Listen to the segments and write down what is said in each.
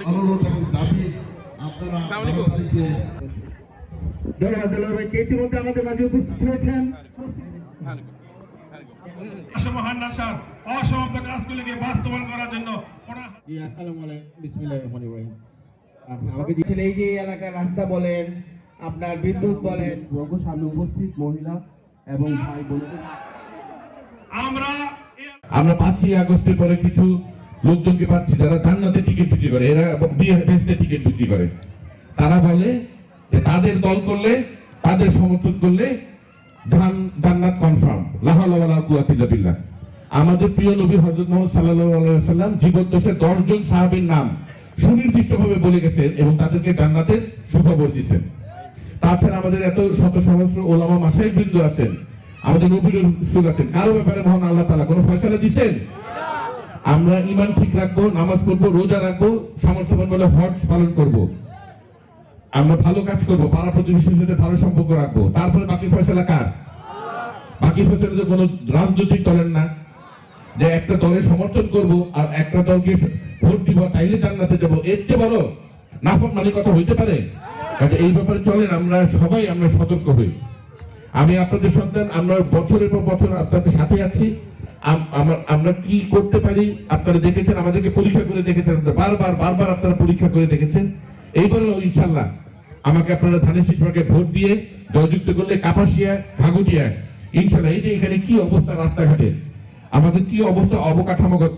অনুরোধ এবং দাবি আপনারা ধন্যবাদ ভাইকে। ইতিমধ্যে আমাদের মাঝে উপস্থিত হয়েছেন মহান আশার অসমাপ্ত কাজগুলিকে বাস্তবায়ন করার জন্য আমাকে দিচ্ছেন এই যে এলাকার রাস্তা বলেন, আপনার বিদ্যুৎ বলেন, সামনে উপস্থিত মহিলা এবং ভাই বোনদের আমরা 5ই আগস্টের পরে কিছু লোকজনকে পাচ্ছি যারা জান্নাতে টিকিট বিক্রি করে, এরা বিএফএসে টিকিট বিক্রি করে। তারা বলে যে তাদের দল করলে, তাদের সমর্থন করলে জান্নাত কনফার্ম। লা হাওলা ওয়ালা কুওয়াতা ইল্লা বিল্লাহ। আমাদের প্রিয় নবী হযরত মুহাম্মদ সাল্লাল্লাহু আলাইহি ওয়াসাল্লাম জীবদ্দশায় 10 জন সাহাবীর নাম সুনির্দিষ্টভাবে বলে গেছেন এবং তাদেরকে জান্নাতের সুখবর দিয়েছেন। তাছাড়া আমাদের এত শত সহস্র ওলামা মাশায়েখবৃন্দ আছেন, আমাদের নবীর রাসূল আছেন, কারো ব্যাপারে মহান আল্লাহ তাআলা কোনো ফয়সালা দিয়েছেন? আমরা ঈমান ঠিক রাখবো, নামাজ পড়বো, রোজা রাখবো, সামর্থ্যবান বলে হজ পালন করব, আমরা ভালো কাজ করবো, পাড়া প্রতিবেশীর সাথে ভালো সম্পর্ক রাখবো, তারপরে বাকি ফয়সালা কার? বাকি ফয়সালা তো কোনো রাজনৈতিক দলের না যে একটা দলের সমর্থন করব আর একটা দলকে ভোট দিব তাইলে জান্নাতে যাব, এর চেয়ে বড় নাফরমানি কথা হইতে পারে? এই ব্যাপারে চলেন আমরা সবাই আমরা সতর্ক হই। আমি আপনাদের সন্তান, আমরা বছরের পর বছর আপনাদের সাথে আছি। আমরা কি করতে পারি আপনারা দেখেছেন, আমাদেরকে পরীক্ষা করে দেখেছেন, বারবার আপনারা পরীক্ষা করে দেখেছেন। এইবারও ইনশাল্লাহ আমাকে আপনারা ধানের শীষ মার্কে ভোট দিয়ে জয়যুক্ত করলে কাপাসিয়া, ঘাগুটিয়া ইনশাল্লাহ, এই যে এখানে কি অবস্থা রাস্তাঘাটে, আমাদের কি অবস্থা, অবকাঠামোগত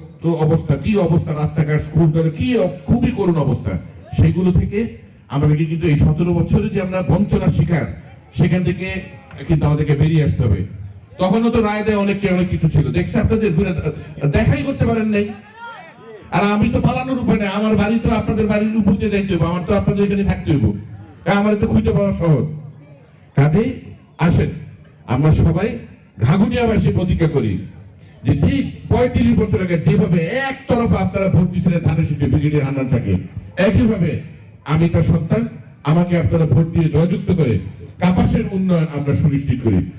অবস্থা কি অবস্থা, রাস্তাঘাট, স্কুল কি খুবই করুণ অবস্থা, সেগুলো থেকে আমাদেরকে কিন্তু এই 17 বছরে যে আমরা বঞ্চনার শিকার, সেখান থেকে কিন্তু আমাদেরকে বেরিয়ে আসতে হবে। তখনও তো রায় দেয় অনেক কিছু ছিল, দেখছি আপনাদের দেখাই করতে পারেন নাই। আর আমি তো পালানোর উপায় নেই, আমার বাড়ি তো আপনাদের বাড়ির উপর দিয়ে যাইতে হবে, আমার তো আপনাদের এখানে থাকতে হইব, আমার তো খুঁজে পাওয়া সহজ। কাজেই আসেন আমরা সবাই ঘাগুটিয়াবাসী প্রতিজ্ঞা করি যে ঠিক 35 বছর আগে যেভাবে একতরফা আপনারা ভোট দিয়েছিলেন ধানের শীষে ব্রিগেডিয়ার হান্নান শাহকে, একইভাবে আমি তার সন্তান, আমাকে আপনারা ভোট দিয়ে জয়যুক্ত করে কাপাসের উন্নয়ন আমরা সুনিশ্চিত করি।